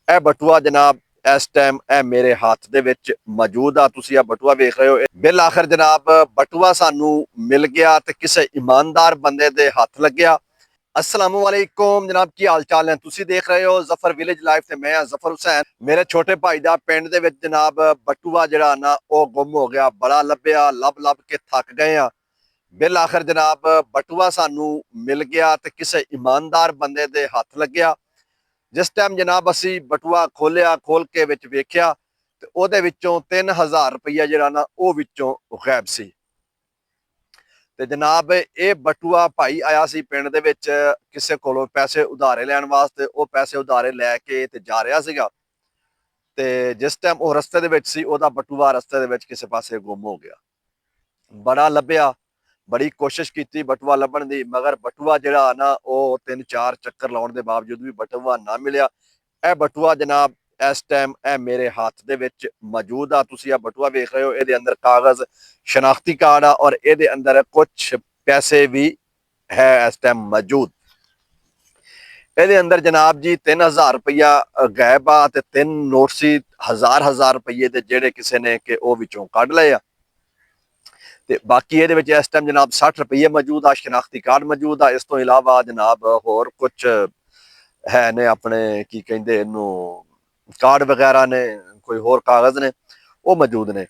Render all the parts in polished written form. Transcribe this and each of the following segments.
ਇਹ ਬਟੂਆ ਜਨਾਬ ਇਸ ਟਾਈਮ ਇਹ ਮੇਰੇ ਹੱਥ ਦੇ ਵਿੱਚ ਮੌਜੂਦ ਆ। ਤੁਸੀਂ ਇਹ ਬਟੂਆ ਵੇਖ ਰਹੇ ਹੋ। ਬਿਲ ਆਖਰ ਜਨਾਬ ਬਟੂਆ ਸਾਨੂੰ ਮਿਲ ਗਿਆ ਤੇ ਕਿਸੇ ਇਮਾਨਦਾਰ ਬੰਦੇ ਦੇ ਹੱਥ ਲੱਗਿਆ। अस्सलाम वालेकुम जनाब, की हाल चाल है? तुसी देख रहे हो जफर विलेज लाइफ ते मैं जफर हुसैन। मेरे छोटे भाई दा पिंड दे विच जनाब बटूआ जिहड़ा ना ओ गुम हो गया। बड़ा लभ्या, लब के थक गए आ। बिल आखिर जनाब बटूआ सानू मिल गया ते किसी ईमानदार बंदे दे हथ लग्या। जिस टाइम जनाब असी बटूआ खोलिया, खोल के विच वेख्या ते ओहदे विचों 3000 रुपया जिहड़ा ना ओ विचों गायब सी। ਤੇ ਜਨਾਬ ਇਹ ਬਟੂਆ ਭਾਈ ਆਇਆ ਸੀ ਪਿੰਡ ਦੇ ਵਿੱਚ ਕਿਸੇ ਕੋਲੋਂ ਪੈਸੇ ਉਧਾਰੇ ਲੈਣ ਵਾਸਤੇ। ਉਹ ਪੈਸੇ ਉਧਾਰੇ ਲੈ ਕੇ ਤੇ ਜਾ ਰਿਹਾ ਸੀਗਾ ਤੇ ਜਿਸ ਟਾਈਮ ਉਹ ਰਸਤੇ ਦੇ ਵਿੱਚ ਸੀ ਉਹਦਾ ਬਟੂਆ ਰਸਤੇ ਦੇ ਵਿੱਚ ਕਿਸੇ ਪਾਸੇ ਗੁੰਮ ਹੋ ਗਿਆ। ਬੜਾ ਲੱਭਿਆ, ਬੜੀ ਕੋਸ਼ਿਸ਼ ਕੀਤੀ ਬਟੂਆ ਲੱਭਣ ਦੀ, ਮਗਰ ਬਟੂਆ ਜਿਹੜਾ ਨਾ ਉਹ 3-4 ਚੱਕਰ ਲਾਉਣ ਦੇ ਬਾਵਜੂਦ ਵੀ ਬਟੂਆ ਨਾ ਮਿਲਿਆ। ਇਹ ਬਟੂਆ ਜਨਾਬ ਇਸ ਟਾਈਮ ਇਹ ਮੇਰੇ ਹੱਥ ਦੇ ਵਿੱਚ ਮੌਜੂਦ ਆ। ਤੁਸੀਂ ਇਹ ਬਟੂਆ ਵੇਖ ਰਹੇ ਹੋ। ਇਹਦੇ ਅੰਦਰ ਕਾਗਜ਼, शनाख्ती कार्ड आ और ये अंदर कुछ पैसे भी है इस टाइम मौजूद। ये अंदर जनाब जी 3000 रुपया गायब आ ते 3 नोट सी 1000 रुपये दे जेड़े किसी ने के ओ विचों कढ लए आ ते बाकी ये इस टाइम जनाब 60 रुपये मौजूद आ, शनाख्ती कार्ड मौजूद आ। इस तो इलावा जनाब होर कुछ है ने अपने की कहंदे इनू कार्ड वगैरह ने, कोई होर कागज ने वो मौजूद ने।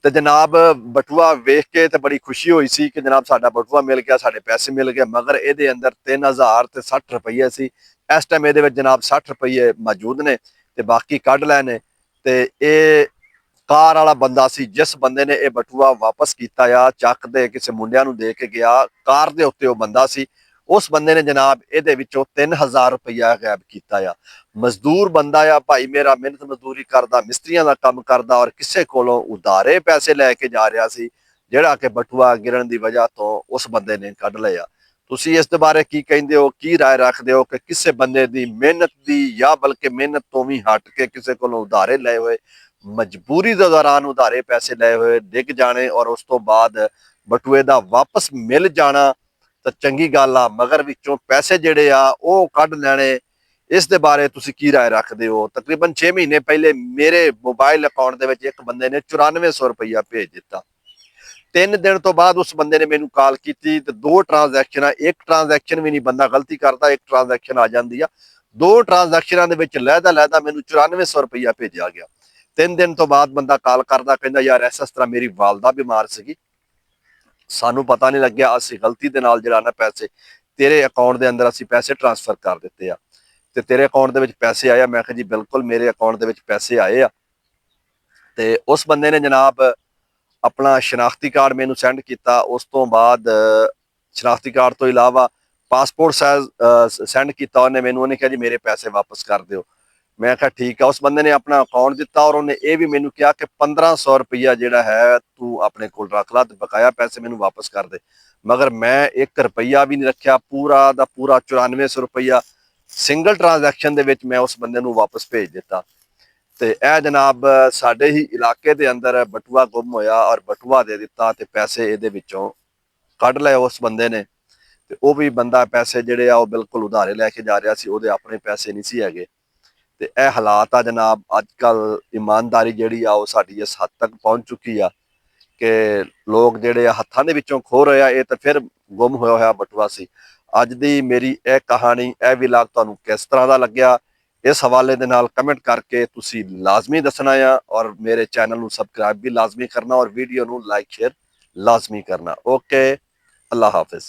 ਤੇ ਜਨਾਬ ਬਟੂਆ ਵੇਖ ਕੇ ਤੇ ਬੜੀ ਖੁਸ਼ੀ ਹੋਈ ਸੀ ਕਿ ਜਨਾਬ ਸਾਡਾ ਬਟੂਆ ਮਿਲ ਗਿਆ, ਸਾਡੇ ਪੈਸੇ ਮਿਲ ਗਏ। ਮਗਰ ਇਹਦੇ ਅੰਦਰ 3000 ਤੇ 60 ਰੁਪਏ ਸੀ। ਇਸ ਟਾਈਮ ਇਹਦੇ ਵਿੱਚ ਜਨਾਬ 60 ਰੁਪਏ ਮੌਜੂਦ ਨੇ ਤੇ ਬਾਕੀ ਕੱਢ ਲਏ ਨੇ। ਤੇ ਇਹ ਕਾਰ ਵਾਲਾ ਬੰਦਾ ਸੀ ਜਿਸ ਬੰਦੇ ਨੇ ਇਹ ਬਟੂਆ ਵਾਪਸ ਕੀਤਾ ਆ, ਚੱਕ ਦੇ ਕਿਸੇ ਮੁੰਡਿਆਂ ਨੂੰ ਦੇ ਕੇ ਗਿਆ। ਕਾਰ ਦੇ ਉੱਤੇ ਉਹ ਬੰਦਾ ਸੀ। ਉਸ ਬੰਦੇ ਨੇ ਜਨਾਬ ਇਹਦੇ ਵਿੱਚੋਂ 3000 ਰੁਪਇਆ ਗਾਇਬ ਕੀਤਾ ਆ। ਮਜ਼ਦੂਰ ਬੰਦਾ ਆ ਭਾਈ ਮੇਰਾ, ਮਿਹਨਤ ਮਜ਼ਦੂਰੀ ਕਰਦਾ, ਮਿਸਤਰੀਆਂ ਦਾ ਕੰਮ ਕਰਦਾ ਔਰ ਕਿਸੇ ਕੋਲੋਂ ਉਧਾਰੇ ਪੈਸੇ ਲੈ ਕੇ ਜਾ ਰਿਹਾ ਸੀ, ਜਿਹੜਾ ਕਿ ਬਟੂਆ ਗਿਰਨ ਦੀ ਵਜ੍ਹਾ ਤੋਂ ਉਸ ਬੰਦੇ ਨੇ ਕੱਢ ਲਿਆ। ਤੁਸੀਂ ਇਸ ਦੇ ਬਾਰੇ ਕੀ ਕਹਿੰਦੇ ਹੋ, ਕੀ ਰਾਏ ਰੱਖਦੇ ਹੋ ਕਿ ਕਿਸੇ ਬੰਦੇ ਦੀ ਮਿਹਨਤ ਦੀ ਜਾਂ ਬਲਕਿ ਮਿਹਨਤ ਤੋਂ ਵੀ ਹਟ ਕੇ ਕਿਸੇ ਕੋਲੋਂ ਉਧਾਰੇ ਲਏ ਹੋਏ, ਮਜਬੂਰੀ ਦੇ ਦੌਰਾਨ ਉਧਾਰੇ ਪੈਸੇ ਲਏ ਹੋਏ ਡਿੱਗ ਜਾਣੇ ਔਰ ਉਸ ਤੋਂ ਬਾਅਦ ਬਟੂਏ ਦਾ ਵਾਪਸ ਮਿਲ ਜਾਣਾ ਤਾਂ ਚੰਗੀ ਗੱਲ ਆ, ਮਗਰ ਵਿੱਚੋਂ ਪੈਸੇ ਜਿਹੜੇ ਆ ਉਹ ਕੱਢ ਲੈਣੇ, ਇਸ ਦੇ ਬਾਰੇ ਤੁਸੀਂ ਕੀ ਰਾਏ ਰੱਖਦੇ ਹੋ? ਤਕਰੀਬਨ 6 ਮਹੀਨੇ ਪਹਿਲੇ ਮੇਰੇ ਮੋਬਾਈਲ ਅਕਾਊਂਟ ਦੇ ਵਿੱਚ ਇੱਕ ਬੰਦੇ ਨੇ 9400 ਰੁਪਇਆ ਭੇਜ ਦਿੱਤਾ। 3 ਦਿਨ ਤੋਂ ਬਾਅਦ ਉਸ ਬੰਦੇ ਨੇ ਮੈਨੂੰ ਕਾਲ ਕੀਤੀ ਤੇ 2 ਟ੍ਰਾਂਜੈਕਸ਼ਨਾਂ, ਇੱਕ ਟ੍ਰਾਂਜੈਕਸ਼ਨ ਵੀ ਨਹੀਂ, ਬੰਦਾ ਗਲਤੀ ਕਰਦਾ ਇੱਕ ਟ੍ਰਾਂਜੈਕਸ਼ਨ ਆ ਜਾਂਦੀ ਆ, 2 ਟ੍ਰਾਂਜੈਕਸ਼ਨਾਂ ਦੇ ਵਿੱਚ ਲਹਿਦਾ ਮੈਨੂੰ 9400 ਰੁਪਇਆ ਭੇਜਿਆ ਗਿਆ। 3 ਦਿਨ ਤੋਂ ਬਾਅਦ ਬੰਦਾ ਕਾਲ ਕਰਦਾ, ਕਹਿੰਦਾ ਯਾਰ ਇਸ ਤਰ੍ਹਾਂ ਮੇਰੀ ਵਾਲਦਾ ਬਿਮਾਰ ਸੀਗੀ, ਸਾਨੂੰ ਪਤਾ ਨਹੀਂ ਲੱਗਿਆ, ਅਸੀਂ ਗਲਤੀ ਦੇ ਨਾਲ ਜਿਹੜਾ ਨਾ ਪੈਸੇ ਤੇਰੇ ਅਕਾਊਂਟ ਦੇ ਅੰਦਰ ਅਸੀਂ ਪੈਸੇ ਟ੍ਰਾਂਸਫਰ ਕਰ ਦਿੱਤੇ ਆ ਤੇ ਤੇਰੇ ਅਕਾਊਂਟ ਦੇ ਵਿੱਚ ਪੈਸੇ ਆਏ ਆ। ਮੈਂ ਕਿਹਾ ਜੀ ਬਿਲਕੁਲ ਮੇਰੇ ਅਕਾਊਂਟ ਦੇ ਵਿੱਚ ਪੈਸੇ ਆਏ ਆ। ਤੇ ਉਸ ਬੰਦੇ ਨੇ ਜਨਾਬ ਆਪਣਾ ਸ਼ਨਾਖਤੀ ਕਾਰਡ ਮੈਨੂੰ ਸੈਂਡ ਕੀਤਾ। ਉਸ ਤੋਂ ਬਾਅਦ ਸ਼ਨਾਖਤੀ ਕਾਰਡ ਤੋਂ ਇਲਾਵਾ ਪਾਸਪੋਰਟ ਸਾਈਜ਼ ਸੈਂਡ ਕੀਤਾ ਉਹਨੇ ਮੈਨੂੰ। ਉਹਨੇ ਕਿਹਾ ਜੀ ਮੇਰੇ ਪੈਸੇ ਵਾਪਸ ਕਰ ਦਿਓ। ਮੈਂ ਕਿਹਾ ਠੀਕ ਆ। ਉਸ ਬੰਦੇ ਨੇ ਆਪਣਾ ਅਕਾਊਂਟ ਦਿੱਤਾ ਔਰ ਉਹਨੇ ਇਹ ਵੀ ਮੈਨੂੰ ਕਿਹਾ ਕਿ 1500 ਰੁਪਇਆ ਜਿਹੜਾ ਹੈ ਤੂੰ ਆਪਣੇ ਕੋਲ ਰੱਖ ਲਾ ਤੇ ਬਕਾਇਆ ਪੈਸੇ ਮੈਨੂੰ ਵਾਪਸ ਕਰ ਦੇ। ਮਗਰ ਮੈਂ 1 ਰੁਪਇਆ ਵੀ ਨਹੀਂ ਰੱਖਿਆ, ਪੂਰਾ ਦਾ ਪੂਰਾ 9400 ਰੁਪਇਆ ਸਿੰਗਲ ਟ੍ਰਾਂਜੈਕਸ਼ਨ ਦੇ ਵਿੱਚ ਮੈਂ ਉਸ ਬੰਦੇ ਨੂੰ ਵਾਪਸ ਭੇਜ ਦਿੱਤਾ। ਤੇ ਇਹ ਜਨਾਬ ਸਾਡੇ ਹੀ ਇਲਾਕੇ ਦੇ ਅੰਦਰ ਬਟੂਆ ਗੁੰਮ ਹੋਇਆ ਔਰ ਬਟੂਆ ਦੇ ਦਿੱਤਾ ਤੇ ਪੈਸੇ ਇਹਦੇ ਵਿੱਚੋਂ ਕੱਢ ਲਏ ਉਸ ਬੰਦੇ ਨੇ। ਤੇ ਉਹ ਵੀ ਬੰਦਾ ਪੈਸੇ ਜਿਹੜੇ ਆ ਉਹ ਬਿਲਕੁਲ ਉਧਾਰੇ ਲੈ ਕੇ ਜਾ ਰਿਹਾ ਸੀ, ਉਹਦੇ ਆਪਣੇ ਪੈਸੇ ਨਹੀਂ ਸੀ ਹੈਗੇ। ਤੇ ਇਹ ਹਾਲਾਤ ਆ ਜਨਾਬ। ਅੱਜ ਕੱਲ ਇਮਾਨਦਾਰੀ ਜਿਹੜੀ ਆ ਉਹ ਸਾਡੀ ਇਸ ਹੱਦ ਤੱਕ ਪਹੁੰਚ ਚੁੱਕੀ ਆ ਕਿ ਲੋਕ ਜਿਹੜੇ ਆ ਹੱਥਾਂ ਦੇ ਵਿੱਚੋਂ ਖੋ ਰਹੇ ਆ। ਇਹ ਤਾਂ ਫਿਰ ਗੁੰਮ ਹੋਇਆ ਬਟੂਆ ਸੀ। ਅੱਜ ਦੀ ਮੇਰੀ ਇਹ ਕਹਾਣੀ, ਇਹ ਵਿਲਾਗ ਤੁਹਾਨੂੰ ਕਿਸ ਤਰ੍ਹਾਂ ਦਾ ਲੱਗਿਆ, ਇਸ ਹਵਾਲੇ ਦੇ ਨਾਲ ਕਮੈਂਟ ਕਰਕੇ ਤੁਸੀਂ ਲਾਜ਼ਮੀ ਦੱਸਣਾ ਆ ਔਰ ਮੇਰੇ ਚੈਨਲ ਨੂੰ ਸਬਸਕ੍ਰਾਈਬ ਵੀ ਲਾਜ਼ਮੀ ਕਰਨਾ ਔਰ ਵੀਡੀਓ ਨੂੰ ਲਾਈਕ ਸ਼ੇਅਰ ਲਾਜ਼ਮੀ ਕਰਨਾ। ਓਕੇ, ਅੱਲਾ ਹਾਫਿਜ਼।